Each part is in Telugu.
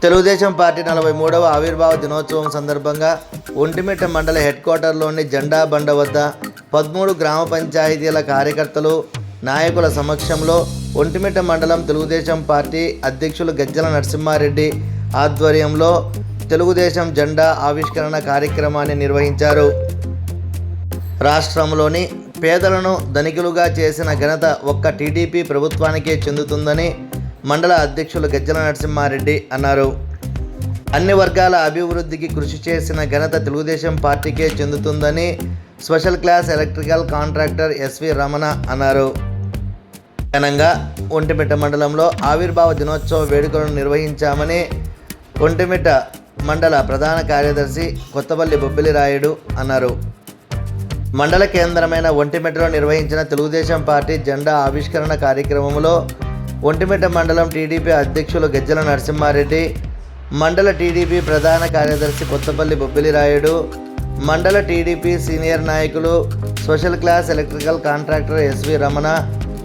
తెలుగుదేశం పార్టీ 43వ ఆవిర్భావ దినోత్సవం సందర్భంగా ఒంటిమిట్ట మండల హెడ్ క్వార్టర్లోని జెండా బండ వద్ద 13 గ్రామ పంచాయతీల కార్యకర్తలు నాయకుల సమక్షంలో ఒంటిమిట్ట మండలం తెలుగుదేశం పార్టీ అధ్యక్షులు గజ్జల నరసింహారెడ్డి ఆధ్వర్యంలో తెలుగుదేశం జెండా ఆవిష్కరణ కార్యక్రమాన్ని నిర్వహించారు. రాష్ట్రంలోని పేదలను ధనికులుగా చేసిన ఘనత ఒక్క టీడీపీ ప్రభుత్వానికే చెందుతుందని మండల అధ్యక్షులు గజ్జల నరసింహారెడ్డి అన్నారు. అన్ని వర్గాల అభివృద్ధికి కృషి చేసిన ఘనత తెలుగుదేశం పార్టీకే చెందుతుందని special class electrical contractor SV Ramana అన్నారు. ఘనంగా ఒంటిమిట్ట మండలంలో ఆవిర్భావ దినోత్సవ వేడుకలను నిర్వహించామని ఒంటిమిట్ట మండల ప్రధాన కార్యదర్శి కొత్తపల్లి బొబ్బిలి రాయుడు అన్నారు. మండల కేంద్రమైన ఒంటిమిట్టలో నిర్వహించిన తెలుగుదేశం పార్టీ జెండా ఆవిష్కరణ కార్యక్రమంలో ఒంటిమిట్ట మండలం టీడీపీ అధ్యక్షులు గజ్జల నరసింహారెడ్డి, మండల టీడీపీ ప్రధాన కార్యదర్శి కొత్తపల్లి బొబ్బిలి రాయుడు, మండల టీడీపీ సీనియర్ నాయకులు special class electrical contractor SV Ramana,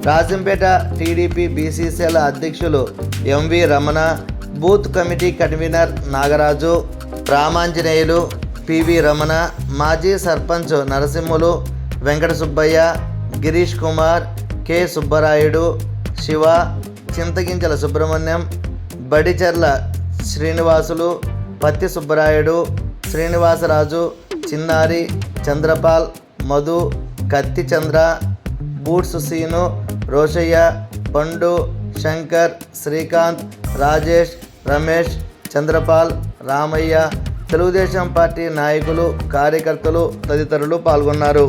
Rajampet TDP బీసీసీల అధ్యక్షులు MV Ramana, booth committee convener Nagaraju, Ramanjaneyulu, PV Ramana, మాజీ సర్పంచ్ నరసింహులు, వెంకట సుబ్బయ్య, గిరీష్ కుమార్, కె సుబ్బరాయుడు, శివ, చింతగింజల సుబ్రహ్మణ్యం, బడిచెర్ల శ్రీనివాసులు, పత్తి సుబ్బరాయుడు, శ్రీనివాసరాజు, చిన్నారి, చంద్రపాల్, మధు, కత్తి చంద్ర, బూట్స్ సీను, రోషయ్య, పండు, శంకర్, శ్రీకాంత్, రాజేష్, రమేష్, చంద్రపాల్, రామయ్య, తెలుగుదేశం పార్టీ నాయకులు, కార్యకర్తలు తదితరులు పాల్గొన్నారు.